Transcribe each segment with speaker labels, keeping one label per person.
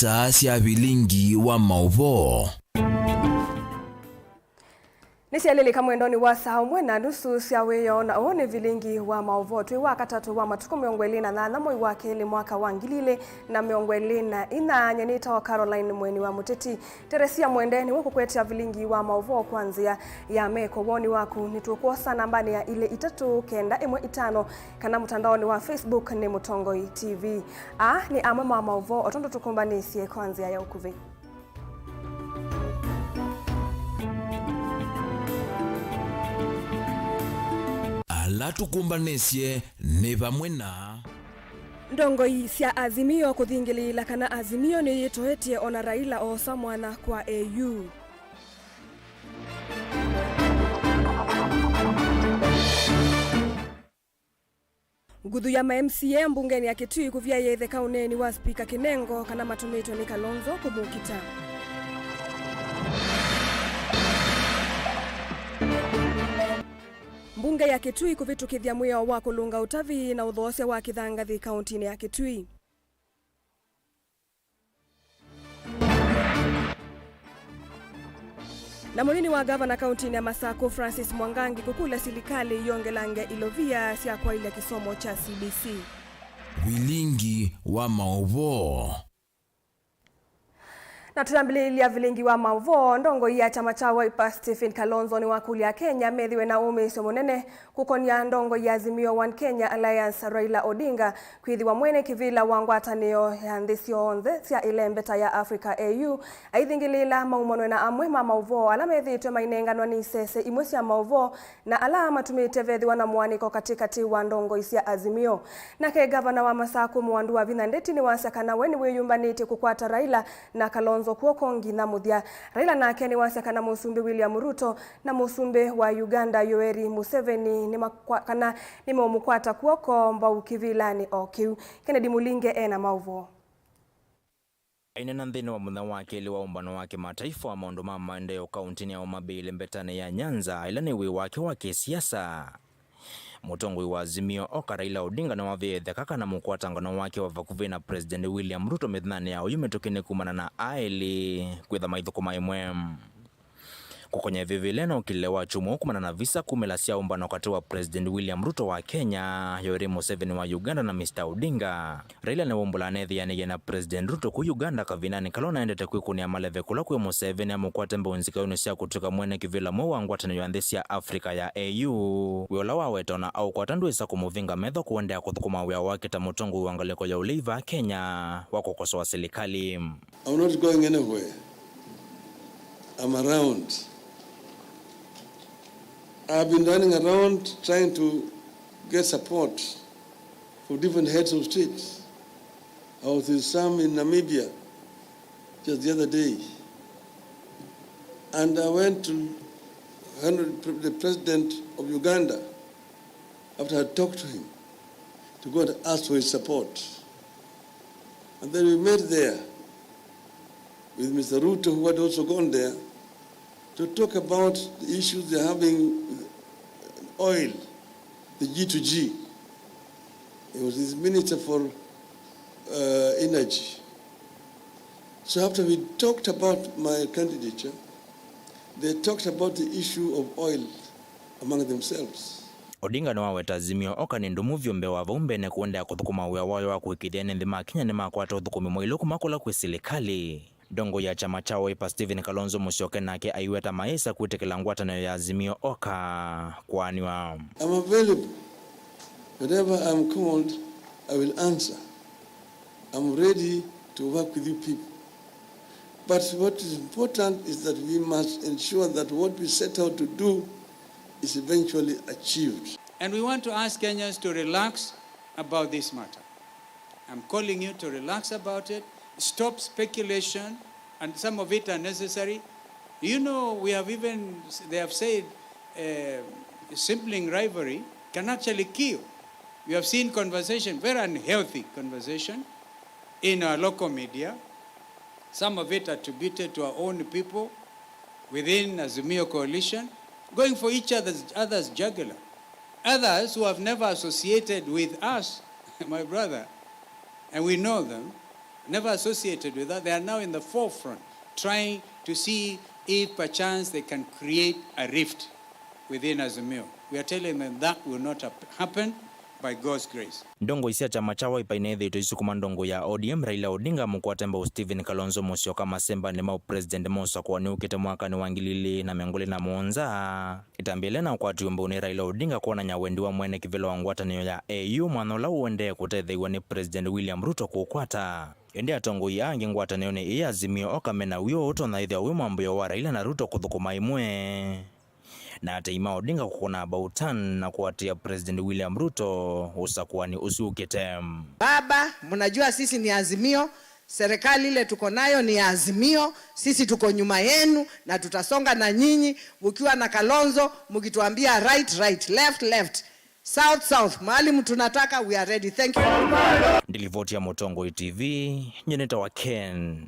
Speaker 1: Nisa cia Vilingi wa Mauvoo.
Speaker 2: Nisialilika mwendoni wa saa umwe na nusu cia wiyona one Vilingi wa Mauvoo twi wa katatu wa matuko 28 mwei wa keli mwaka wa 2024 nyenita Caroline mweni wa Muteti Teresia mwendeni wako kwetia Vilingi wa Mauvoo kwanzia ya meko woni waku nitukosa nambani ya ile 3915 kana mtandaoni wa Facebook ni Mutongoi TV ni amwe wa Mauvoo otondo tukumbanisye kwanzia ya ukuvi.
Speaker 1: La tukumbanisye ni vamwe na
Speaker 2: ndongo cia Azimio kuthingilila kana Azimio ni yitoetie ona Raila osa mwana kwa AU. Nguthu ya MCA mbungeni ya Kitui kuvia yethe kauneni wa Speaker Kinengo kana matumito ni Kalonzo kumukita. Mbunge ya Kitui kuvitukithia mwio wa kulunga utavi na udhoosya wa kithangathi kauntini ya Kitui. Na munini wa gavana kauntini ya Masako Francis Mwangangi kukula silikali yongelange ilovia sia kwa ile kisomo cha CBC.
Speaker 1: Vilingi wa Mauvoo.
Speaker 2: Na tunambililia Vilingi wa Mauvoo ndongo ya chama cha Wiper Stephen Kalonzo ni wakuli ya Kenya methiwe na umisyo munene kukonia ndongo ya Azimio One Kenya Alliance Raila Odinga kwithiwa mwene kivila wa ngwatanio ya nthisi onthe cia ilembeta ya Africa AU aithingilila maumonwe na amwe ma Mauvoo ala methitwe mainenganwa ni sese imwe cia Mauvoo na ala matumite vethiwa na mwaniko katikati wa ndongo cia Azimio. Nake gavana wa Masako Mwandu wa Vinandeti ni wasakana weni wiyumbanite kukwata Raila na Kalonzo kuoko ngina muthia. Raila nake ni wasakana musumbi William Ruto na musumbi wa Uganda Yoweri Museveni ni mukwata kuoko mbau kivilani okiu. Kennedy Mulinge ena Mauvoo.
Speaker 3: Aina nthini wa mutha wa keli wa umbano wake mataifa wa maundu ma maendeleo kauntini ya Omabile mbetane ya Nyanza ila ni wake wa kisiasa. Mutongoi wa Azimio oka Raila Odinga na wavethe kaka na mukwatangano wake wa vakuve na President William Ruto methane ya uyumetokene kumana na aili kwitha maithuko maimwe. Kukonya vivileno ukilewa chumo kumana na visa kumela sia umbano kati wa President William Ruto wa Kenya, Yoweri Museveni wa Uganda na Mr. Odinga. Raila na wombula nethi yanige na President Ruto ku Uganda kavinani kalona endete kwikunia maleve kula kwe Museveni amukwate mbunzika unusia kutoka mwene kivila mwa wangwatani yuandhisi ya Afrika ya AU. Wiola wawetona au kwa tandu isa kumuvinga medho kuwendea kuthukuma wia wake tamutongu uangaleko ya uleiva Kenya wako koso wa serikali.
Speaker 4: I'm not going anywhere. I'm around. I've been running around trying to get support for different heads of states. I was with some in Namibia just the other day. And I went to the president of Uganda after I talked to him to go and ask for his support. And then we met there with Mr. Ruto, who had also gone there, to talk about the issues they're having with oil, the G2G. It was his minister for energy. So after we talked about my candidature, they talked about the issue of oil among themselves.
Speaker 3: Odinga na waweta Azimio oka ni ndumu vyombe wa vumbe ne kuendea kuthukuma wia wayo wa kuikidhiane nthima Kenya ni makwata uthukumi mwailu kumakula kwe serikali. Dongo ya chama cha Wiper Stephen Kalonzo musyoke nake aiweta maisa kuitekela ngwatano ya Azimio oka kwaniwa.
Speaker 4: I'm available. Whenever I'm called, I will answer. I'm ready to work with you people. But what is important is that we must ensure that what we set out to do is eventually achieved.
Speaker 5: And we want to ask Kenyans to relax about this matter. I'm calling you to relax about it. Stop speculation, and some of it are necessary. You know, they have said sibling rivalry can actually kill. We have seen conversation, very unhealthy conversation in our local media. Some of it attributed to our own people within Azimio coalition, going for each other's jugular. Others who have never associated with us, my brother, and we know them, never associated with that. They are now in the forefront, trying to see if perchance they can create a rift within Azimio. We are telling them that will not happen by God's grace.
Speaker 3: Ndongo isia chama cha Wiper inethito isukuma ndongo ya ODM Raila Odinga mukwatemba Stephen Kalonzo Musyoka masemba ni mau president Musa kwa niukite mwaka ni wangilili na miongole na monza itambile na kwa tiumbo ni Raila Odinga kuona nyawendi wa mwene kivelo wangwataniyo ya AU mwanola uende kutethiwa ni President William Ruto kukwata. Ende atongo yangi ngwataniyo ni iya Azimio okamena wio uto na idhia wima mbuyo wa Raila na Ruto kuthukuma imwe. Na ataima Odinga kukona bautan na kuatia President William Ruto usakuwa ni usuketem.
Speaker 6: Baba, mnajua sisi ni Azimio, serikali ile tuko nayo ni Azimio, sisi tuko nyuma yenu na tutasonga na nyinyi, ukiwa na Kalonzo, mkituambia right, left, south, mahali tunataka, we are ready. Thank you.
Speaker 3: Ndilivoti ya Mutongo TV, nyeneta wa Ken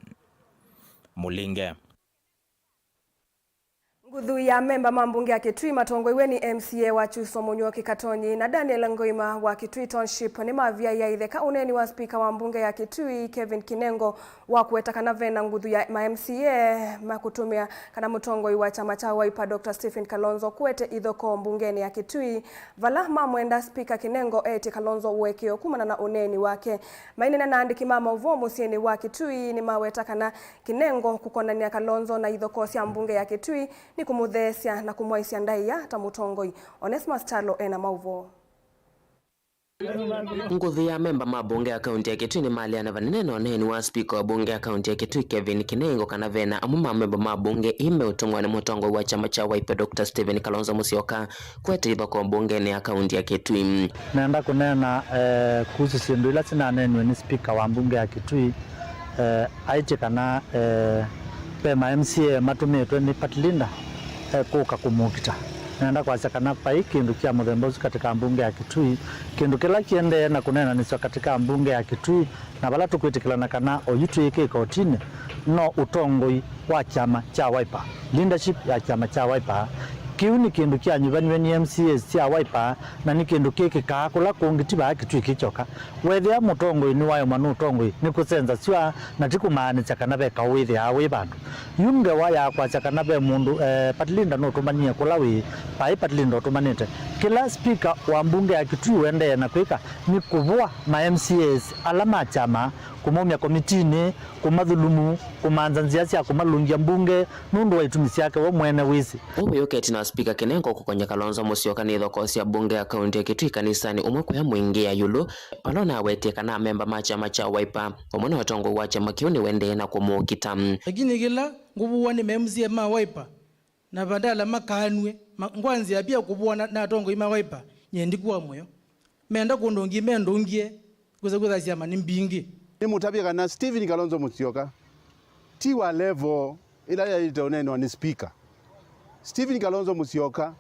Speaker 3: Mulinge.
Speaker 2: Nguthu ya memba mambunge ya Kitui Matongoiwe ni MCA wa Chuso Munyoki Katonyi na Daniel Ngoima wa Kitui Township ni mavia ya itheka uneni wa speaker wa mbunge ya Kitui Kevin Kinengo wa kuweta kana vena nguthu ya MCA makutumia kana Mutongoi wa chama cha Wiper Dr. Stephen Kalonzo kuwete ithoko mbungeni ya Kitui vala mamwenda speaker Kinengo eti Kalonzo uwekeo kumana na uneni wake mainene na andiki Mauvoo musieni wa Kitui ni maweta kana Kinengo kukonania Kalonzo na ithoko cia mbunge ya Kitui ni kumuthesia na kumwaisia ndai ya ta Mutongoi. Onesmus Chalo ena Mauvoo.
Speaker 7: Nguthu ya memba mabunge ya kaunti ya Kitui ni mali anavanene na oneni wa speaker wa bunge ya kaunti ya Kitui Kevin Kinengo kana vena amuma memba mabunge ime utungwa na Mutongoi wa chama cha Wiper Dr. Stephen Kalonzo Musyoka kwete ithoko mbungeni ya kaunti ya Kitui.
Speaker 8: Naenda kunena kuhusu sindu ila sina aneni ni speaker wa bunge ya Kitui aite kana pema MCA matumetwe ni patilinda kuka kumukita naenda kwa sakana pai kindu kia muthembozi katika mbunge ya Kitui kindu kila kiende na kunena niswa katika mbunge ya Kitui na bala tukwitikilana kana oyitu yake kotini no utongoi wa chama cha Wiper leadership ya chama cha Wiper kiu ni kindu kia nyuvani ni MCA cha Wiper na ni kindu kiki kakula kungitiba Kitui kichoka wethia Mutongoi ni wayo manu Mutongoi ni kusenza siwa na tikumani chakana be kawithi awe bandu yunge waya kwa chakana be mundu patilinda no tumania kulawi pai patilinda tumanite kila speaker wa mbunge ya Kitui wende na kwika ni kuvua ma MCAs alama chama kumomya komitini kumadhulumu kumanzanzia cia kumalungia mbunge nundu wa itumisi yake wo mwene wizi
Speaker 7: Uyoketi na speaker Kinengo kukonya Kalonzo Musyoka ni thoko cia bunge ya kaunti ya Kitui kanisani umwe kwa mwingi ya yulu palona wetie kana memba machama cha Wiper omwana watongo wa chama kiuni wende na kumukita
Speaker 9: lakini kila ngubuwa ni MCA ma Wiper na badala makanwe ngwanzi abia kubuwa na tongo ima Wiper nyendi kwa moyo menda kundongi mendongie kuza cia manimbingi
Speaker 10: ni mutabika na Stephen Kalonzo Musyoka tiwa level ila ya itoneno ni speaker Stephen Kalonzo Musyoka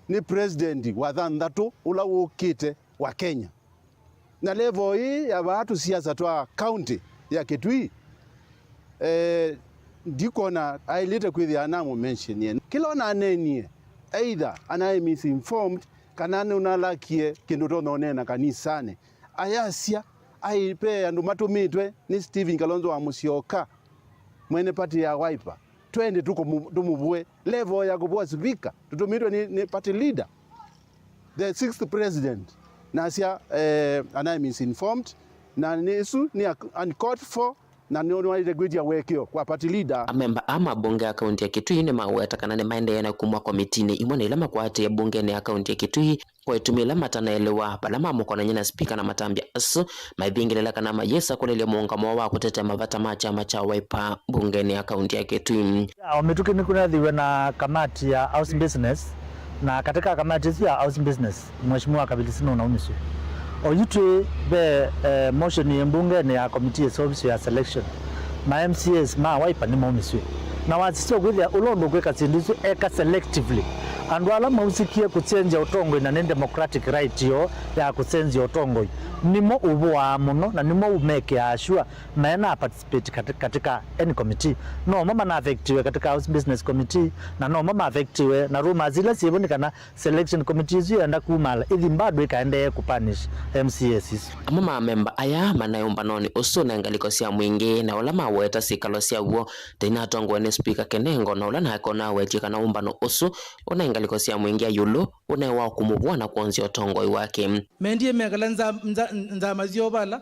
Speaker 10: ni president wa thandatu ula ukite wa Kenya na level hii ya watu siasa twa county ya Kitui ndikona ailite kwithi anamu mention ye kila ona anenie either anaye misinformed kana unalakie kindu tononena kanisane ayasia aipe andu matumitwe ni Stephen Kalonzo wa Musyoka mwene party ya Wiper twende tuko tumubwe level ya kubwa speaker tutumitwe ni party leader the 6th president nasia anaye misinformed na nisu ni uncalled for na nioni wale gwiji awekeo kwa party leader
Speaker 7: amemba ama bunge ya kaunti ya Kitui ni maweta kana ne maende na kumwa komitini imone ila makwate ya bunge ni akaunti ya Kitui kwa itumila matanaelewa balama mukona nyina speaker na matambia asu maibingilela kana mayesa kulele muungamo wa kutete mavata machama cha Wiper bunge ni akaunti ya Kitui
Speaker 8: wametuki ni kunadhiwe na kamati ya house business na katika kamati ya house business mheshimiwa Kabilisino na umisu oyitu be motion ya mbunge ni ya committee ya service ya selection ma MCAs ma Wiper ni momiswe na wasisio kwithia ulondo kweka sindisu eka selectively andu ala mausikie kuchenja utongo na democratic right yo ya kuchenja utongo nimo ubwa muno na nimo umeke ashua maana participate katika any committee no mama na affectiwe katika house business committee na no mama affectiwe na ruma zile sibonikana selection committees yenda kumala ithi mbadu ikaende kupanish MCAs
Speaker 7: mama member aya manayomba noni uso na ngaliko cia mwingi na ola maweta sikalo cia uo tena tongo ne speaker kenengo na ola na kona wetika na umbano uso ona ngaliko cia mwingi ayulo ona wa kumubwa na kuanzia utongo wake
Speaker 9: mendie megalanza nza mazio bala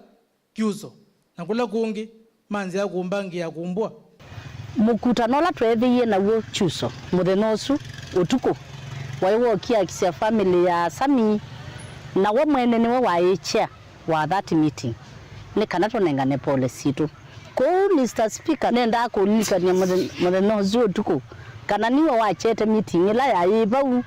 Speaker 9: kyuso na kula kungi manzi ya kumbangi ya kumbwa
Speaker 11: mukutano la twethiye na wo chuso muthenosu utuko waiwo kia kisia family ya Sami na wo mwene niwe waecha wa that meeting ni kana tonengane policy tu ko Mr Speaker nenda ko likania muthenosu utuko kana niwe wachete meeting ila ya ibau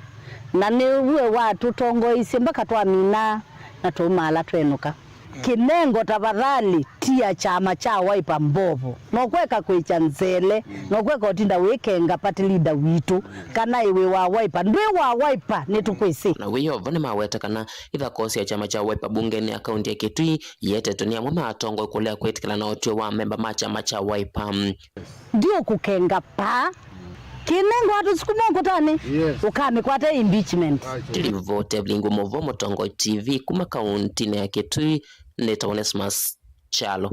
Speaker 11: na niwe watu tongo isimbaka twamina na tumala twenuka kinengo tafadhali tia chama cha Wiper mbovu nokweka kwicha nzele nokweka utinda wekenga party leader witu kana iwe wa Wiper ndwe wa Wiper nitukwisi
Speaker 7: na wiyo vone maweta kana itha kosi ya chama cha Wiper bungeni akaunti ya Kitui yete tunia mama atongo kulea kwetikala na otio wa member ma chama cha Wiper
Speaker 11: ndio kukenga pa kinengo watu sikumongo tani ukame kwate impeachment
Speaker 7: vote Vilingi Mauvoo Mutongo TV kuma kaunti ya Kitui Neta Onesmus Chalo.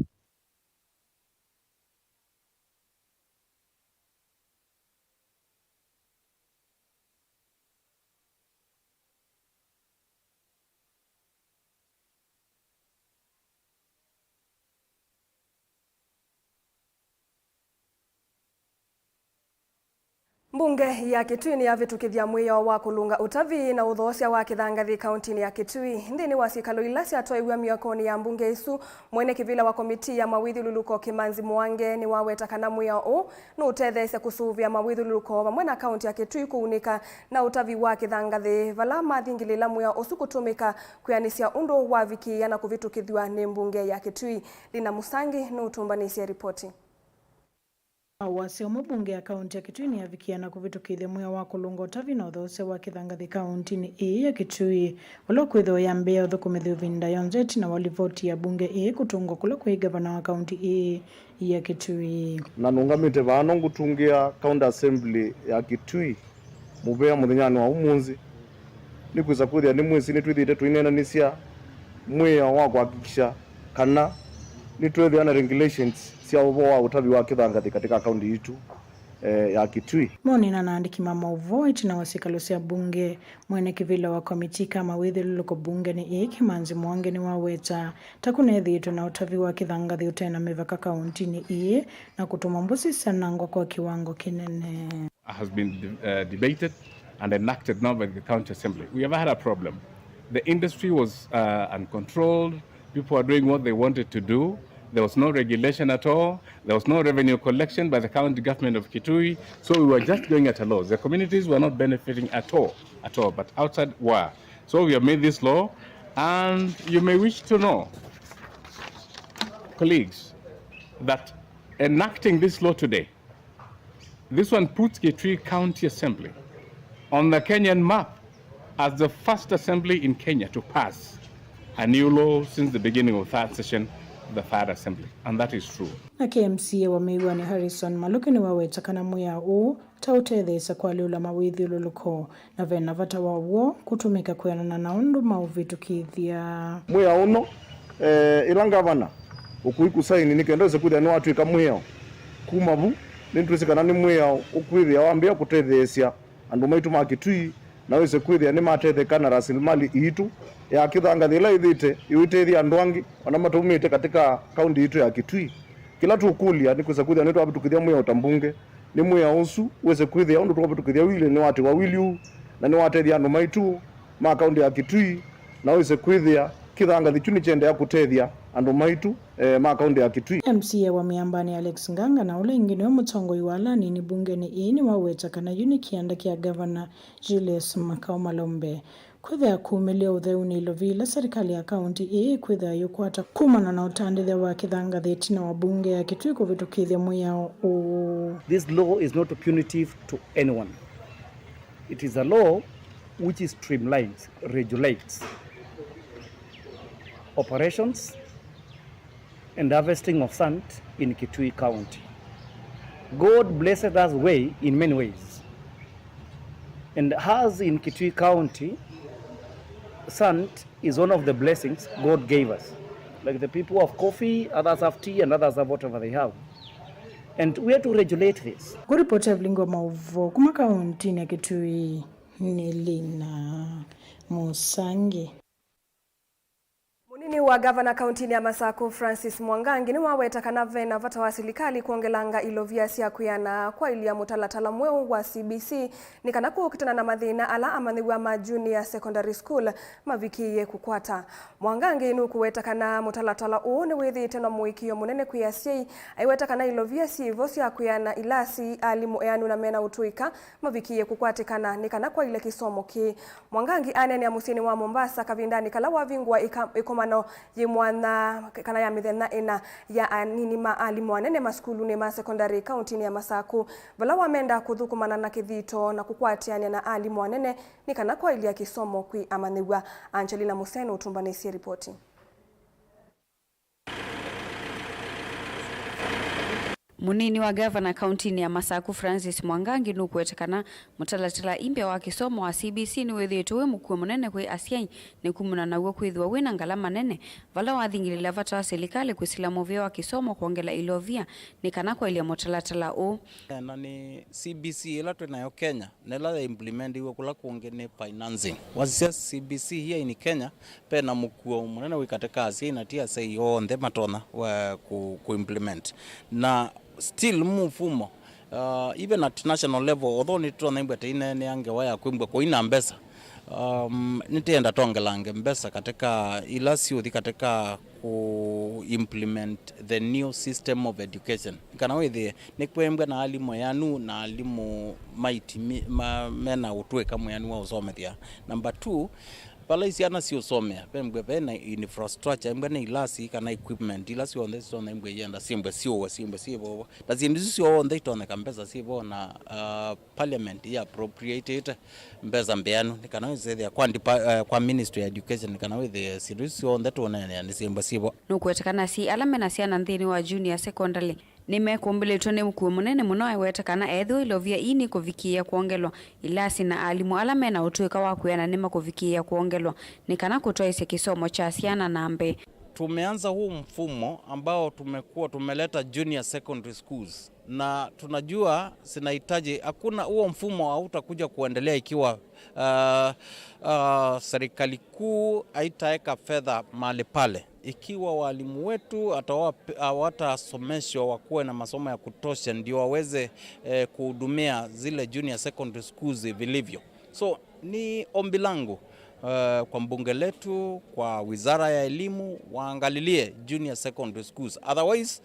Speaker 2: Mbunge ya Kitui ni yavitukithia mwiyo wa kulunga utavi na uthosia wa kithangathi kauntini ya Kitui ndini wa sikalo ilasi atoiwa miakoni ya mbunge isu mwene kivila wa komiti ya mawithululuko Kimanzi Mwange ni waweta kana mwiyo u no utethese kusuvia mawithululuko vamwe na kaunti ya Kitui kuunika na utavi wa kithangathi vala mathingilila mwiyo usu kutumika kuyanisia undu wa vikia na kuvitukithwa ni mbunge ya Kitui. Lina Musangi no utumbanisia ripoti.
Speaker 12: Awase mbunge ya kaunti ya Kitui ni avikiana kuvitukithia mwiyo wa kulunga utavi na uthose wa kithangathi kauntini ya Kitui wala kwitho ya mbea uthukumithia uvinda yonzeti na walivoti ya bunge kutungwa kula kwa gavana wa kaunti ya Kitui
Speaker 13: na nungamite vano ngutungia county assembly ya Kitui muvea muthenyani wa umunzi ni kwiza kuthia ni mwisi ni twithite twinenanisia mwiyo wa kuhakikisha kana ni twethia na regulations cia wa utavi wa kithangathi katika kaunti yetu ya Kitui.
Speaker 12: Moni na naandiki Mauvoo na wasikalo cia bunge mwene kivila wa komiti kama withululuko bunge ni Kimanzi Mwange ni waweta takunethitwe na utavi wa kithangathi utena mivaka kaunti ni na kutuma mbusi sanangwa kwa kiwango kinene.
Speaker 14: Has been debated and enacted now by the county assembly. We have had a problem. The industry was uncontrolled. People were doing what they wanted to do. There was no regulation at all. There was no revenue collection by the county government of Kitui. So we were just going at a loss. The communities were not benefiting at all, but outside were. So we have made this law, and you may wish to know, colleagues, that enacting this law today, this one puts Kitui County Assembly on the Kenyan map as the first assembly in Kenya to pass a new law since the beginning of third session the third assembly, and that is true.
Speaker 12: Na KMCA wameiwa ni Harrison Maluki ni waweta kana mwiya tautethesa kwa liula mawithululuko na vena vata wawo kutumika kuyanana na undu mauvitukithia
Speaker 13: mwiya uno ila gavana ukuiku saini nikendeze kuthia ni watuika mwiya kuma vu nitwisikana ni mwiya ukwithia wambia kutethesya andu maitu ma Kitui na wese kwithia ni matethekana rasilimali itu ya kithangathi ila ithite iwitethia andu angi ona matumite katika kaunti itu ya Kitui kila tukulia ni kwisa kwithia ni twavitukithia mwiya utambunge ni mwiya usu wese kwithia undu twavitukithia wile ni wati wa wiliu na ni watethia andu maitu ma kaunti ya Kitui na wese kwithia kithangathi chuni chende ya kutethia andu maitu ma kaunti ya Kitui.
Speaker 12: MCA wa miambani Alex Nganga na ule ingine wa Mutongo iwalani ni bungeni ni waweta kana kianda kia governor Julius Makao Malombe kwithia kuumilia utheuni ilovila serikali ya kaunti kwithia yukwata kumana na utandithia wa kithangathi tina wa bunge ya Kitui kuvitukithia mwiya
Speaker 15: This law is not punitive to anyone. It is a law which streamlines, regulates operations and harvesting of sand in Kitui County. God blessed us way in many ways. And as in Kitui County, sand is one of the blessings God gave us. Like the people have coffee, others have tea, and others have whatever they have. And we have to regulate this.
Speaker 12: Kuripoti ya Vilingi wa Mauvoo kuma kaunti ya Kitui ni Lina Musangi.
Speaker 2: Munini wa gavana kaunti ya Masaku Francis Mwangangi ni waweta kanave na vata wa serikali kuongelanga ilovia sia kuyana kwa ilia mutalatala mweu wa CBC ni kanaku kitana na madhina ala amaniwa ma junior secondary school mavikiye kukwata. Mwangangi inu kuweta kana mutalatala ni withi tena muikio munene kuyasiei aiweta kana ilovia si vosi ya kuyana ilasi alimu eanu na mena utuika mavikiye kukwate kana ni kanakwa ile kisomo ki. Mwangangi anene ya musini wa Mombasa kavindani kala wavingwa ikomano yimwana kana ya mithena ina ya anini maalimu anene maskulu ni ma secondary county ya Masaku vala wamenda kuthukumana na kithito na kukwatiania na alimu anene ni kana kwa ilia kisomo kwi amaniwa. Angelina Museno utumbanisi ripoti.
Speaker 16: Munini wa gavana kaunti ya Masaku Francis Mwangangi nukuetekana mutalatala impya wa kisomo wa CBC ni wethietwe mukue munene kwi asiai ni kumuna naguo kwithwa wina ngalama nene vala wathingilila vata wa serikali kwisila movia wa kisomo kuongela ilovia ni kana kwa ilia mutalatala
Speaker 17: na ni CBC ila tunayo Kenya nela implement iwe kula kuongene financing wasisia CBC here in Kenya pe na mukue munene wikatika asiai na tia sei onthe matona wa ku implement na still mfumo even at national level although nitona imbete ine angewa ya kwimbwe ko ina mbesa nitienda tongelange mbesa katika ilasi uthi katika ku implement the new system of education kana wethi ni kwembwe na alimu yanu na alimu maiti mena utwe kama yanu wa usomethia. Number 2 pala isiana si usomea pembwe na infrastructure mbwe ilasi kana equipment ilasi on this on mbwe yenda simbe sibo lazima sio on that on kambeza sibo na parliament ya appropriated mbeza mbeanu nikana weze kwa ministry of education nikana weze sio on that on ni simbe sibo
Speaker 16: nukuetekana si alame na siana nthini wa junior secondary nimekumbeleto ne mkuu munene muno aiwetekana etho ilovia ini kuvikia kuongelwa ilasi na alimu alame na utuika wa kuyana nima kuvikia kuongelwa ni kana kutoa ise kisomo cha siana nambe.
Speaker 17: Tumeanza huu mfumo ambao tumeleta junior secondary schools na tunajua sinahitaji hakuna huo mfumo hautakuja kuendelea ikiwa serikali kuu haitaweka fedha mahali pale. Ikiwa walimu wetu hawatasomeshwa wakuwe na masomo ya kutosha ndio waweze kuhudumia zile junior secondary schools vilivyo. So ni ombi langu kwa mbunge letu, kwa wizara ya elimu waangalilie junior secondary schools. Otherwise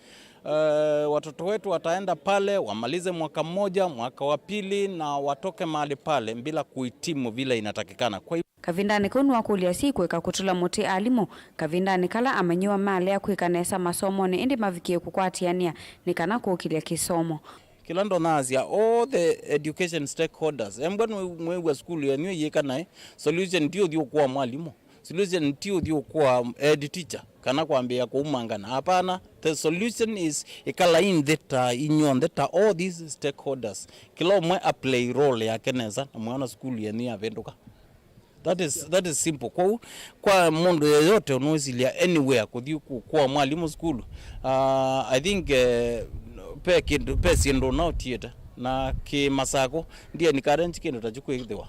Speaker 17: watoto wetu wataenda pale wamalize mwaka mmoja, mwaka wa pili na watoke mahali pale bila kuhitimu vile inatakikana. Kwa
Speaker 16: kavindani kunu wakulia si kuweka kutula muti alimu kavindani kala amenyiwa mali ya kuikanesa masomo ni indi mavikie kukwatiania ni kana kukilia kisomo.
Speaker 17: Kilando nazia all the education stakeholders embwana mwewe school ya niwe yekana solution ndio kwa mwalimu, solution ndio kwa head teacher kana kuambia kuumangana. Hapana, the solution is ikalain that inyon that all these stakeholders kila mwe a play role ya keneza na mwana school ya ni avenduka. That is simple. Kwa mundu yoyote unozilia anywhere kudhiu kwa mwalimu school. I think pe siendo now theater na ki Masako ndiye ni current kindu tajuku ithiwa.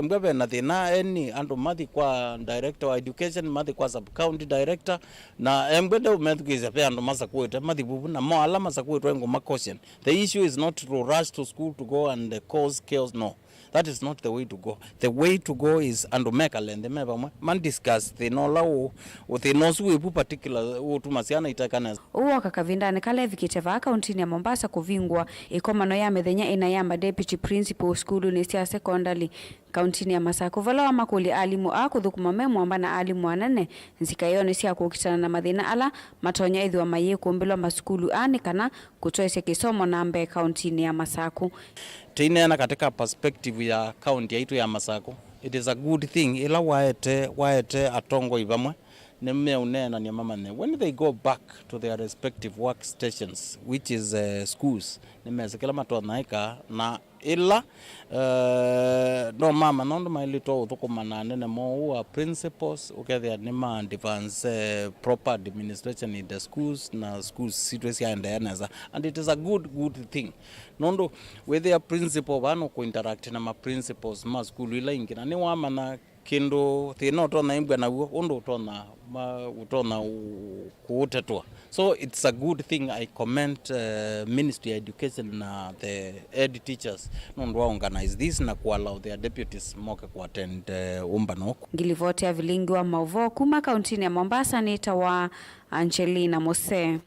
Speaker 17: Mbwa be na thina any ando mathi kwa director wa education mathi kwa sub county director na mbwa ndo methukiza pe ando Masako ite mathi bubu na mo alama Masako ito ngo caution. The issue is not to rush to school to go and cause chaos, no. That is not the way to go. The way to go is and make a land man discuss the no law with the no su particular utumasiana itakana.
Speaker 16: Uwa kakavindani kale vikiteva kaunti ya Mombasa kuvingwa ikomano ya methenya ina yamba deputy principal school ni sia secondary kauntini ya Masaku vala wa makuli alimu a kuthukuma memwamba na alimu anene nzikayone cia kukitana na mathina ala matonya ithwa maye kuombilwa masukulu ani kana kutoesya kisomo na mbe kauntini ya Masaku.
Speaker 17: Teinena katika perspective ya kaunti yetu ya Masaku, it is a good thing ila waete atongo ivamwe nemme unena ni mama ne when they go back to their respective workstations, which is schools, nimezekela matonaika na ila no mama nondo mailito utukumana nene mo principles ukethia nima advance proper administration in the schools na schools situation and and it is a good thing nondo with their principal vano ku interact na ma principals ma school ila ingina ni wama na kindo thina utona imbwa na uo undo utona kuutetwa. So it's a good thing. I commend Ministry of Education na the ed teachers nondo organize this na ku allow their deputies moke ku attend umbano.
Speaker 16: Ngilivote ya Vilingi wa Mauvoo kuma kauntini ya Mombasa ni tawa Angelina Mose.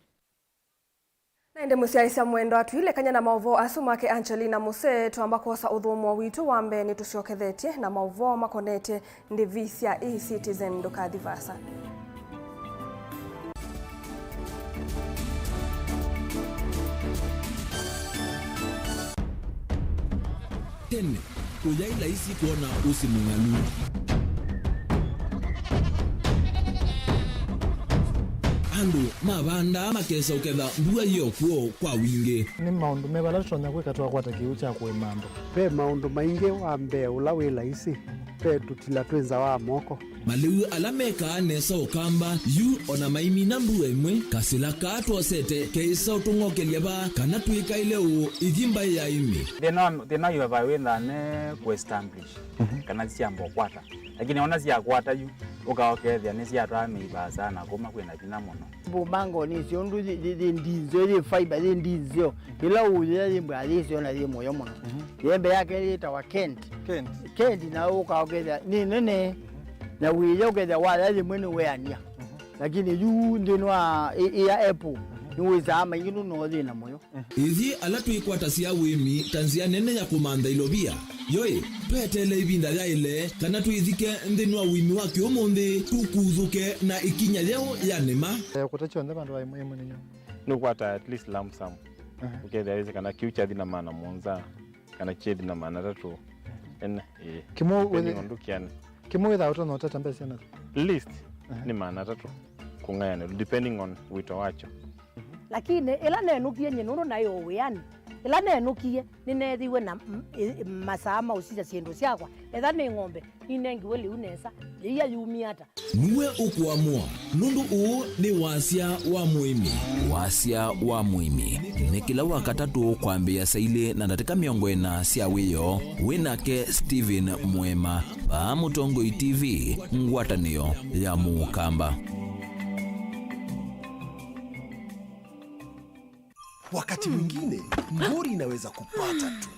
Speaker 2: Naende musiaisa mwendo atuile kanya na Mauvoo asumake Angelina Mose tuambakosa udhumu witu wambe ni tusiokethetie na Mauvoo makonete ndivisya e-citizen dokadhivasa.
Speaker 1: Tene, ujaila isi kuona usimungalu. Andu mabanda makesa uketha mbua hiyo kuo kwa wingi.
Speaker 8: Ni maundu mebala tutonya kwikatwa kwata kiucha kwa imando.
Speaker 18: Pe maundu maingi wambe ula wila isi. Pe tutila twenza wa moko.
Speaker 1: Maliu alameka nesa ukamba yu ona maimi na mbua imwe kasila katwa sete keisa utungoke liaba kana tuika ile u igimba ya imi.
Speaker 19: Thina yu vawitha ne ku-establish kana siambo kwata. Lakini ona sia kwata yu ukaokethia ni sia twamiiba sana kuma kwina thina muno.
Speaker 20: Bumango ni ciondu ndinzo ri fiber ndinzo ila uye ri mbali cio na ri moyo muno. Yembe yake ri tawa Kent na ukaokethia ni nene na wiyo ukethia wala ri mwene weania. Lakini yu ndinwa ya Apple niweza ama yinu no thina moyo.
Speaker 1: Ithi ala tuikwata cia wimi tanzia nene ya kumanda ilobia. Yoi, petele ibinda ya ile kana tuithike ndinwa wimi wa kiomonde tukuthuke na ikinya leo ya nema.
Speaker 8: Kutacho ndema ndo imwe ninyo.
Speaker 14: Nukwata at least lump sum. Ukethia weze kana kiucha thina maana monza kana chedi na maana tatu.
Speaker 8: Kimo wethe kimo witha uto no tata mbesi na.
Speaker 14: List ni maana tatu kungayana depending on wito wacho.
Speaker 11: Lakini ila nenukie nyenuno nayo weani ila nenukie ninethiwe na masama usija siendo syakwa etha ni ng'ombe inengi weli unesa iya yumiata
Speaker 1: niwe ukuamua nundu uu ni wasia wa muimi ni kila wakatatu kwambia saile na ndatika miongo ena sia wiyo WINAKE Steven Mwema pa Mutongoi TV ngwatanio ya Mukamba.
Speaker 21: Wakati mwingine ngori inaweza kupata tu.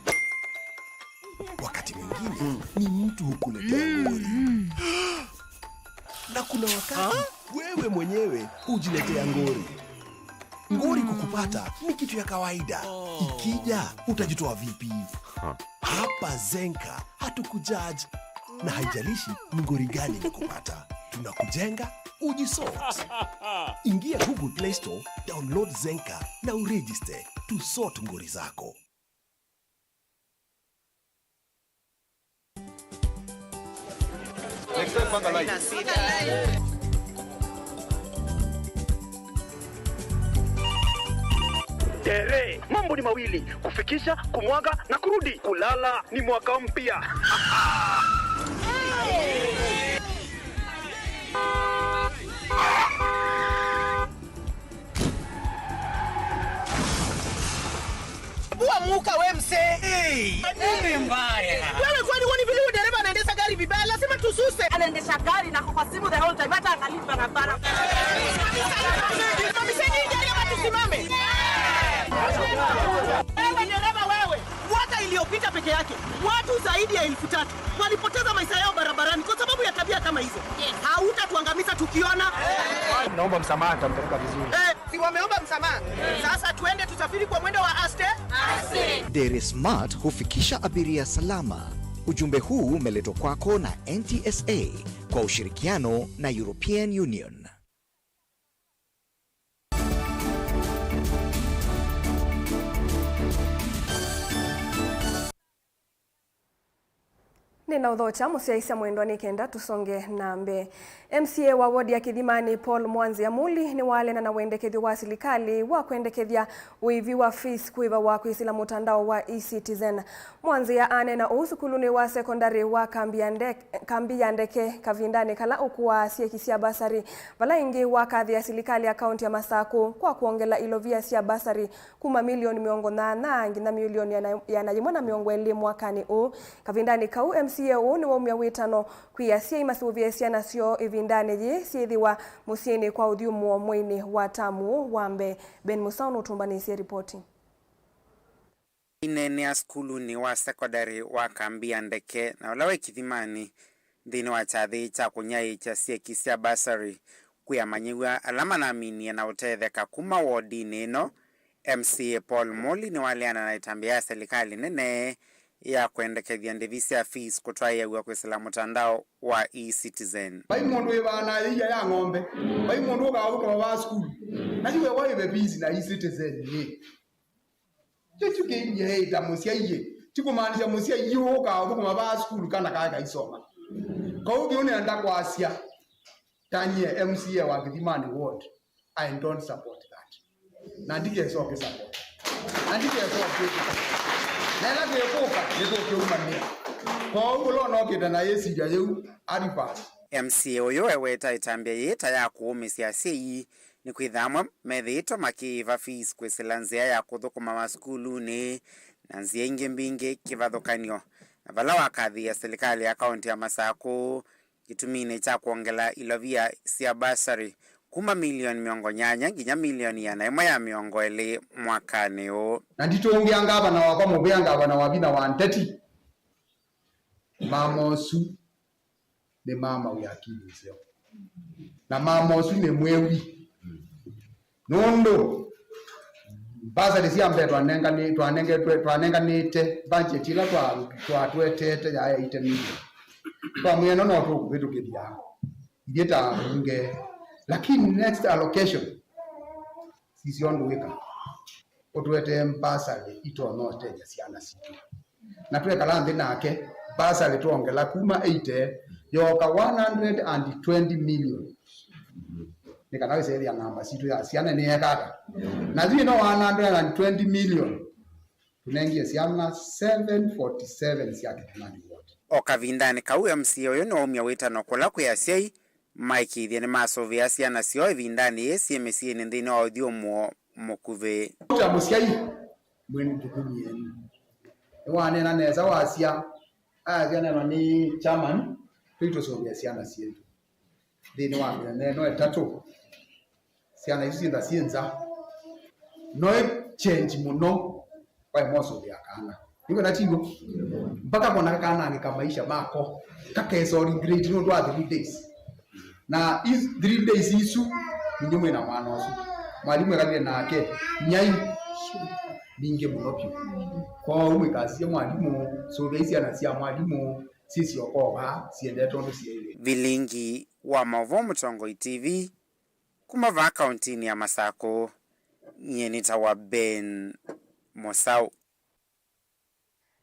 Speaker 21: Wakati mwingine ni mtu hukuletea ngori. Na kuna wakati wewe mwenyewe hujiletea ngori. Ngori kukupata ni kitu ya kawaida. Ikija utajitoa vipi? Hapa Zenka hatukujudge na haijalishi ngori gani imekupata. Tunakujenga ujisort. Ingia Google Play Store, download Zenka na uregister to sort ngori zako.
Speaker 22: Tere, mambo ni mawili, kufikisha, kumwaga na kurudi. Kulala ni mwaka mpya.
Speaker 23: Muka we mse. Nini mbaya? Wewe kwani wani vile dereva anaendesha gari vibaya lazima tususe. Anaendesha gari na kwa simu the whole time hata angalia barabara. Mamiseni gari ama tusimame. Wewe dereva wewe. Mwaka iliyopita peke yake watu zaidi ya 1000 walipoteza maisha yao barabarani kwa sababu ya tabia kama hizo. Hautatuangamiza tukiona.
Speaker 8: Naomba msamaha tampeleka vizuri.
Speaker 23: Si wameomba msamaha. Sasa tuende tusafiri kwa mwendo wa aste.
Speaker 24: Dere Smart hufikisha abiria salama.
Speaker 4: Ujumbe huu umeletwa kwako na NTSA kwa ushirikiano na European Union.
Speaker 2: Nina udhocha musiaisa mwendo nikenda tusonge nambe. MCA wa wodi ya Kidhimani Paul Mwanzi Amuli ni wale na wendekethio wa serikali wa kuendekethia uivi wa fees kuiva wa kuisila mutandao wa eCitizen. Mwanzi ya ane na usukuluni wa sekondari wa kambi ya ndeke kavindani kala ukuwa siekisia basari vala ingi wa kadhi ya serikali ya kaunti ya Masaku kwa kuongela ilovia sia basari kuma milioni miongo na ngina milioni ya najimona miongo elimu wakani kavindani kau MCA ni waumia witano kuyasia imasuviesia na sio ivindane ji siithiwa musini kwa uthiumu wa mwini wa tamu wambe. Ben Musano tumbanisi ripoti.
Speaker 5: Inene ya skulu ni wa sekondari wa kambi ya ndeke na ulawe Kidhimani dhini wa chathi cha kunyai cha siekisia basari kuyamanyiwa alama na amini na utetheka kuma wodi neno. MCA Paul Moli ni wale ananaitambia serikali nene ya kuendekethia ndivisi ya fees kutwaya uwa kwisila mutandao wa eCitizen.
Speaker 6: Bai mundu ibana ya ng'ombe. Bai mundu ga wa school. Najiwe wa ibe busy na eCitizen ni. Chitu kinye ita musia iye. Chikumaanisha musia iyo ga wa school kana kaga isoma. Kwa hiyo unaenda kwa Asia. Tanye MCA wa Kidhimani ward. I don't support that. Na ndike so support. Andike so nela kuepuka niko kiumania kwa ulo no kitana yesi ya yeu advance.
Speaker 5: MCA oyo eweta itambia yeta ya kuumisia sei ni kwithamwa methito makiva fees kwisilanzia ya kuthukuma maskulu ni na nzia ingi mbingi kivathukanio na vala wakathi ya serikali ya kaunti ya Masaku gitumine cha kuongela ilovia sia basari kuma milioni miongo nyanya nginya milioni ya naimwe ya miongo eli mwakani o.
Speaker 6: Na nditongia ngaba na wakwa mubea ngaba na wabina wa MUTETI. Mama Osu ni mama uyakili sio. Na mama Osu ni mwewi. Nondo. Basa lisia mbe twanenga nite budget ila twatwetete ya 8 million. Kwa mweno no tukuvitu kidia. Igeta unge lakini next allocation sisi ondo weka otwete basari ito no teja siana situ na tuwe kalambe nake basari tuongela kuma 8 yoka 120 million nikanawe seri ya namba situ ya siana ni hekata na zino 120 million tunengie siana 747 siake tunani wote
Speaker 5: okavindani kau MCA oyo no umya witano kola kuyasiai Mike thiene masovia siana sio vindani yesi MCA ni ndini wa udhiumu mukuve
Speaker 6: ta musiai mweni tukuni yenu wane na neza wasia jana ni chairman tuito sovia siana sietu ndini wa neno etatu siana hizi nda sienza no change muno kwa moso ya kana niko na tingo mpaka kona kana ni kamaisha mako kakeso grade no dwa 3 days na is 3 days isu ndimwe na mwana wasu mwalimu akabile nake nyai ninge munopyo kwa umwe kazi ya mwalimu so base anasia mwalimu sisi okoga siende tondo siele.
Speaker 5: Vilingi wa Mauvoo Mutongoi TV kumava kaunti ya Masaku nyenita wa Ben Mosau.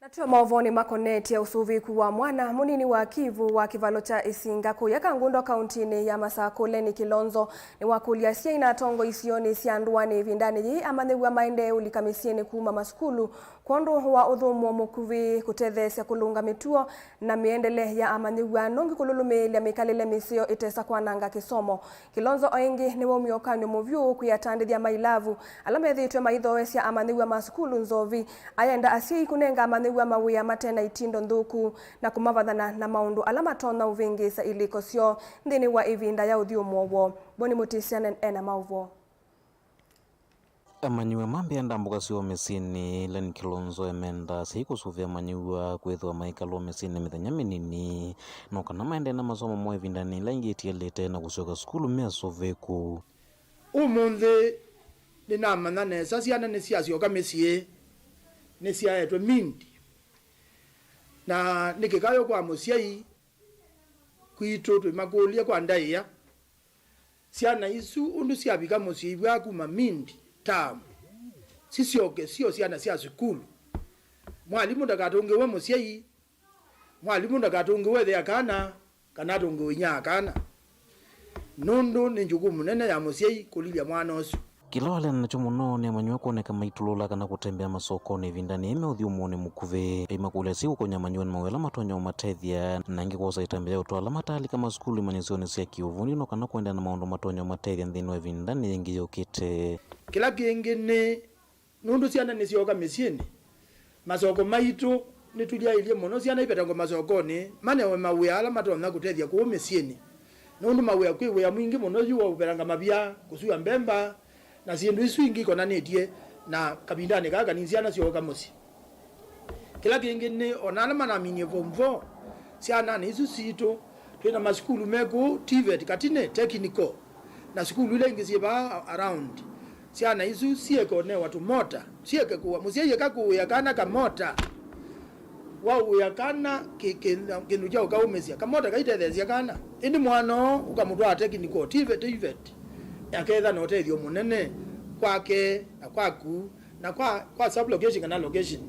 Speaker 5: Natua Mauvoo makoneti ya usuviku wa mwana munini wa Kivu wa kivalo cha Isinga kuyaka ngundo kauntini ya Masaku Leni Kilonzo ni wakulia sia inatongo isioni sianduani vindani ji amane wa maende ulikamisieni kuma maskulu kondo wa udhumu mukuvi kutethesya kulunga mituo na miendele ya amane wa nongi kululumeli ya mikalile misio itesa kwa nanga kisomo. Kilonzo oingi ni wa umiokani muvyu kuyatandi ya mailavu alamethitwe maithoesya amane wa maskulu nzovi ayenda asii kunenga amane wa mawia matena itindo nthuku na kumavathana na maundu alama tona uvingisa iliko sio ndini wa ivinda ya uthiumu owo. Boni mutisianen ena Mauvoo.
Speaker 24: Amanyiwa mambe anda mbuka sio mesini Leni Kilonzo emenda sikusuvia manyiwa kwethwa maikalo mesini mithenya minini no kana maende na masomo mwa vindani laingiti elete na kusoka skulu mesoveku
Speaker 25: umunthi ni namana ne sasiana ne siasio kamesie ne siaetwe mindi na nikikayo kwa musiai kwito to magolia kwa ndaiya siana isu undu siabika musiibwa kuma mindi tam sisioke sio siana sia sukulu mwalimu ndakatongewe musiai mwalimu ndakatongewe the akana kana tongewe nya akana nundu ni njukumu nene ya musiai kulilia mwana osu
Speaker 24: kila wale nacho muno ni amanywa kuoneka maitulula kana kutembea masokoni vindani ime uthi umone mukuve ima kule siku konya manywa mawela matonya matethia nangi kosa itambia utwala matali kama skulu manyesioni sia kiuvuni no kana kwenda na maundu matonya matethia ndino vindani yengi yokite
Speaker 25: kila kingine nundu siana nisioka misieni masoko maitu nitulia ilie muno siana ipetango masokoni mane we mawea ala matona kutethia ku misieni nundu mawea kwiwe ya mwingi muno yuwa uperanga mabia kusuya mbemba na sindu isu ingi kona netie na kabindane kaka ninziana sioka musi kila kingine onala mana minye vomvo siana ni isu sito twina maskulu meko TVET katine technical na skulu ile ingi siba around siana isu sieko ne watu mota sieke kuwa musiye kakuya kana kamota wao yakana kindu chao kaumesia kamota kaitethezia kana indi mwano ukamutwa technical TVET yaketha no tethio munene kwake na kwaku na kwa sub location kana location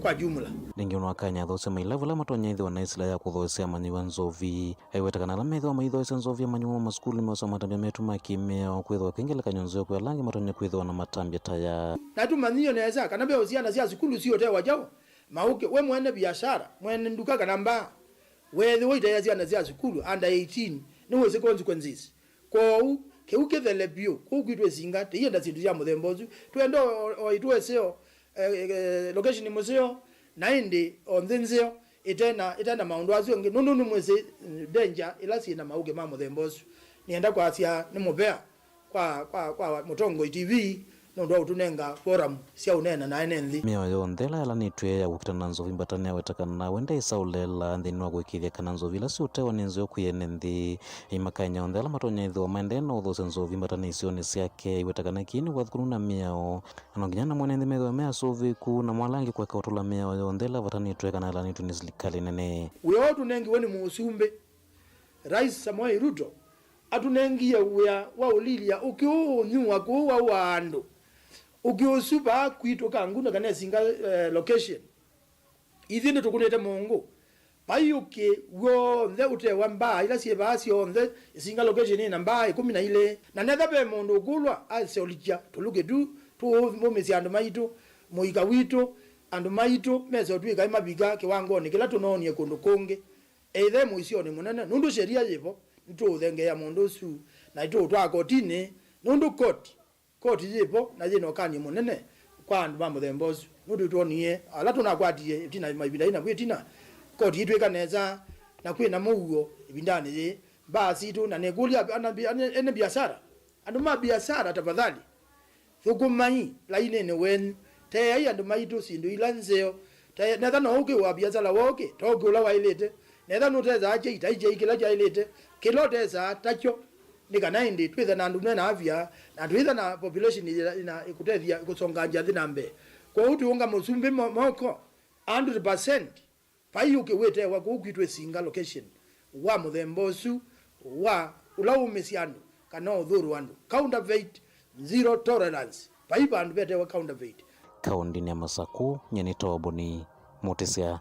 Speaker 25: kwa jumla
Speaker 24: ningi unwakanya those mailavu la matonya ithiwa na isla ya kuthosea manyiwa nzovi aiwetakana la methiwa maithoesya nzovi ya manyiwa maskulu meosa matambia metu makimeo kwithwa kengele kanyonzeo kwa langi matonya kwithwa na matambia taya
Speaker 25: na tumanyiyo neza kana beo siana sia skulu sio tewa jao mauke we mwene biashara mwene nduka kana mba wethi woitaya siana sia skulu under 18 ni wese consequences kwa keuke thele bio kwitwe singa te yenda sindu ya muthembozu twendo oitwe seo location museo naindi onzenzeo itena maundu azio ngi nundu mwese danger ila sina mauge ma muthembozu nienda kwa asia ni mubea kwa Mutongo TV nundu utunenga forum sia unena na enenthi
Speaker 24: mio yo ndela ala nitwe ya gukitana nzovi mbatane awetakana wenda isaulela nthini wa gwikithia kana nzovi la siutewa ni nzio kuyene nthi imakanya ndela matonya ithiwa maende no those nzovi mbatane isioni siake iwetakana kini wa thukunu na miao anonginya na mwene nthi methiwa mea soviku na mwalangi kweka utula miao yo ndela vatanitwe kana ala nitu ni serikali nene
Speaker 25: uyo tunengi weni muusumbe Rais Samoei Ruto atunengia uya wa ulilia ukiunyua kuwa wandu ukiosuba kwito kanguna kana singa location ithine tukunete Mungu payuke wo nde utewa mba ila sieba sionde singa location ina mba 12 na netha be mundu kulwa aseolija tuluke tu momesi andu maitu muika wito andu maitu meso twika mabiga kiwangoni kila tunonie kundu kungi eithe muisioni munene nundu sheria yipo nituthe ya mundu su na itu twakotine nundu koti yipo na jino kani munene kwa andu ba muthembozu nundu tuonie ala tunakwatie tina mabinda ina bwetina koti itweka neza na kwina mugo ibindani ye basi tu na negulia ene biashara andu ma biashara tafadhali thukumanyi laine ne wen te ai andu maitu sindu ilanzeo te netha no uke wa biashara woke togula wailete netha no teza aje itaije kila jailete kilo teza tacho nikana indi twitha na andu na afya na twitha na population ina ikutethia kusonganja thinambe kwa utu unga musumbi moko 100% payuke wete wa kukitwe singa location wa muthembosu wa ulaumesiano kana udhuru andu counterfeit zero tolerance paipa andu bete wa counterfeit
Speaker 24: kaundi ni Masaku nyeni toboni mutisia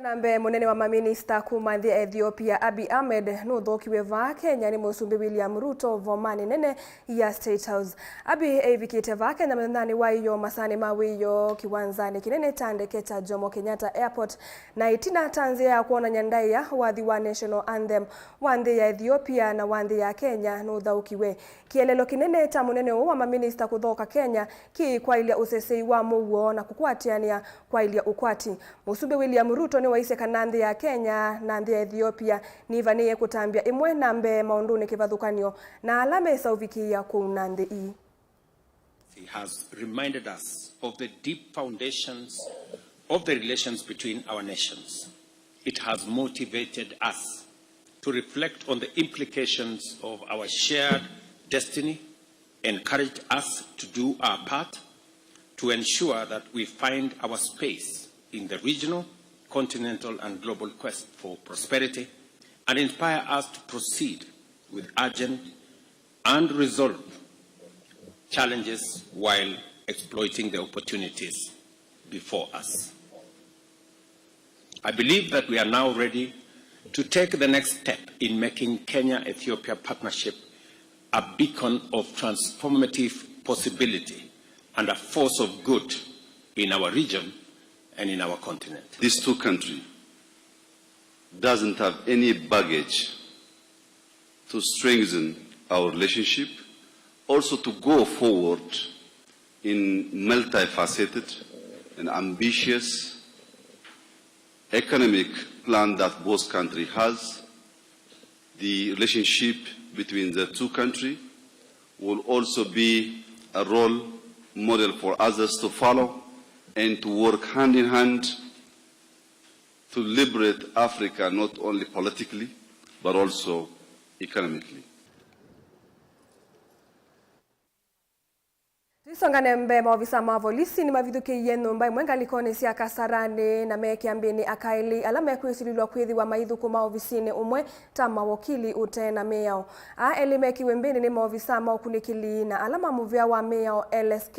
Speaker 2: Nambe munene wa maminista kuma nthi Ethiopia Abiy Ahmed nuthokiwe va Kenya ni musumbi William Ruto vomani nene ya State House. Abiy evikite va Kenya methani wa iyo masani mawiyo kiwanzani kinene cha ndege cha Jomo Kenyatta Airport na itina tanzia ya kuona nyandaiya wathi wa national anthem wa nthi ya Ethiopia na wa nthi ya Kenya nuthaukiwe. Kielelo kinene cha munene wa maminista kuthoka Kenya ki kwa ilia usesei wa Mauvoo na kukwatiania kwa ilia ukwati. Musumbi William Ruto ni waise kana nthi ya Kenya na nthi ya Ethiopia nivaniye kutambia imwe nambe maunduni kivathukanio na alame sauvikia kuna nthi ii.
Speaker 3: He has reminded us of the deep foundations of the relations between our nations. It has motivated us to reflect on the implications of our shared destiny, encouraged us to do our part to ensure that we find our space in the regional, continental, and global quest for prosperity, and inspire us to proceed with urgent and resolve challenges while exploiting the opportunities before us. I believe that we are now ready to take the next step in making Kenya-Ethiopia partnership a beacon of transformative possibility and a force of good in our region and in our continent.
Speaker 7: These two countries doesn't have any baggage to strengthen our relationship, also to go forward in multifaceted and ambitious economic plan that both countries has. The relationship between the two countries will also be a role model for others to follow and to work hand in hand to liberate Africa, not only politically, but also economically.
Speaker 2: Tuisongane mbe maofisa mavolisi ni mavithuki yenu mbai mwenga likoni sia Kasarani na mekiambini akaili alama kuisililwa kwithiwa maithuku maofisini umwe ta mawakili ute na meyao. Elimeki wembini ni maofisa maukunikili na alama muvia wa meyao LSK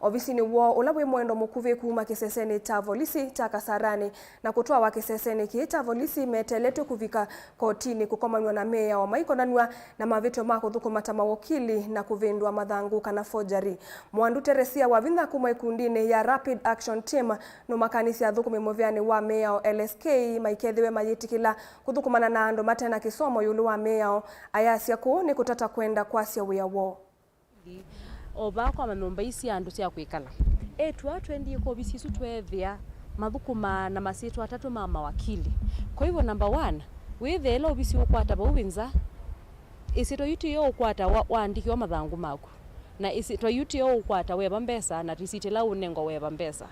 Speaker 2: ofisini wo ulawe mwendo mukuvi kuma kiseseni ta volisi ta Kasarani na kutoa wa kiseseni kiita volisi meteletu kuvika kotini kukomanywa na meyao maikonanwa na mavito mako thuku mata mawakili na kuvindwa madhangu kana forgery. Mwandu Teresia wa vinda kuma ikundini ya Rapid Action Team no makanisi ya thukume moviani wa meyao LSK maikethiwe mayitikila kuthukumana na ando matena kisomo yulu wa meyao ayasia ku ni kutata kwenda kwa sia wia wo.
Speaker 9: Oba kwa manomba isi andu sia kwikala. Tuwa twendi ko bisisu twethia mathukuma na masitu atatu ma mawakili. Kwa hivyo number 1 withela obisi ukwata ba ubinza isito yutu yo ukwata waandiki wa mathangu maku. Na isi to UTO ukwata weba mbesa na risitila unengo weba mbesa.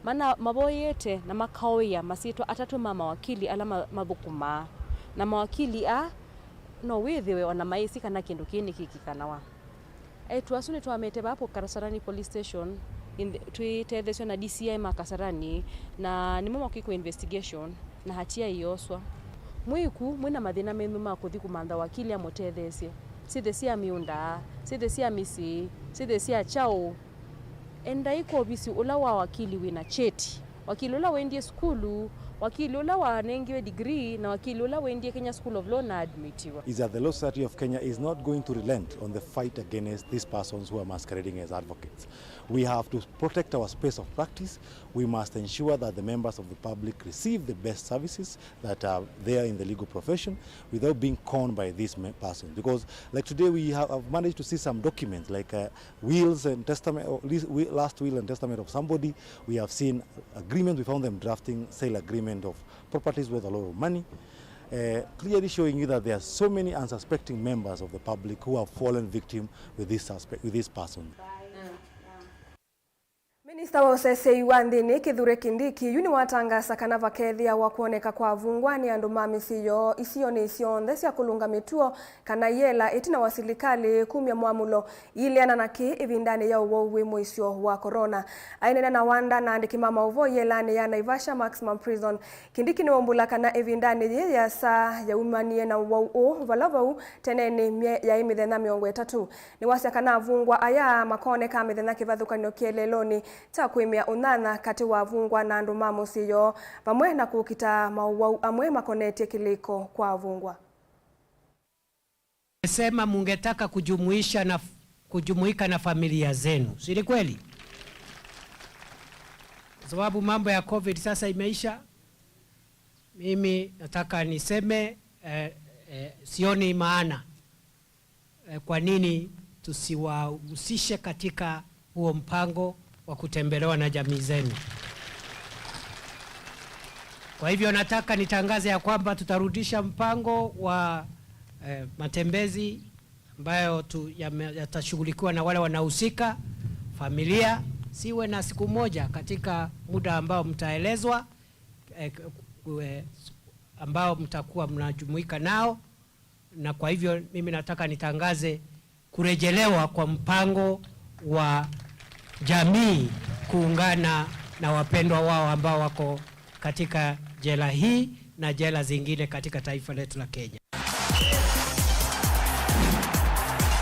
Speaker 9: Mana maboyete na makawia masito atatu mama wakili ala mathukuma. Na mawakili no withiwe ona maisi kana kindu kini kikikanawa. Tuasuni tuamete bapo Kasarani Police Station tuitetheswa na DCI Makasarani na ni mama kiko investigation na hatia iyoswa. Mwiku mwina mathina menu makuthi kumantha wakili amotethesie. Sithesia miunda, sithesia misi, sithesia chao. Enda iko obisi ula wa wakili wina cheti. Wakili ula wendie skulu, wakili ula wa nengiwe degree, na wakili ula wendie Kenya School of Law na admitiwa.
Speaker 10: Is that the Law Society of Kenya is not going to relent on the fight against these persons who are masquerading as advocates. We have to protect our space of practice. We must ensure that the members of the public receive the best services that are there in the legal profession without being conned by these persons. Because like today we have managed to see some documents like wills and testament, or last will and testament of somebody. We have seen agreements, we found them drafting sale agreement of properties worth a lot of money. Clearly showing you that there are so many unsuspecting members of the public who have fallen victim with this person.
Speaker 2: Minista wa usese iwandini Kithure Kindiki yuni watangasa kana vakethia wa kuoneka kwa vungwani andu mamisiyo isiyo ni isionde sia kulunga mituo kana yela itina wasilikali kumya mwamulo iliana na ki ivindani ya uwowi mwisho wa corona. Ainena na wanda na andiki mama uvo yelani ya Naivasha Maximum Prison. Kindiki ni wombula kana ivindani ya saa ya umanie na uwowi valavau teneni ya imithena miongo 3. Ni wasia kana vungwa aya makone ka mithena kivathukanio kieleloni ta kwimia unana kati wa vungwa na andu mamusiyo pamwe na kukita mauwau amwe makonete kiliko kwa vungwa.
Speaker 13: Sema mungetaka kujumuika na familia zenu. Si kweli? Sababu mambo ya COVID sasa imeisha. Mimi nataka niseme sioni maana kwa nini tusiwahusishe katika huo mpango wa kutembelewa na jamii zenu. Kwa hivyo nataka nitangaze ya kwamba tutarudisha mpango wa matembezi ambayo yatashughulikiwa na wale wanahusika familia, siwe na siku moja katika muda ambao mtaelezwa ambao mtakuwa mnajumuika nao. Na kwa hivyo mimi nataka nitangaze kurejelewa kwa mpango wa jamii kuungana na wapendwa wao ambao wako katika jela hii na jela zingine katika taifa letu la Kenya.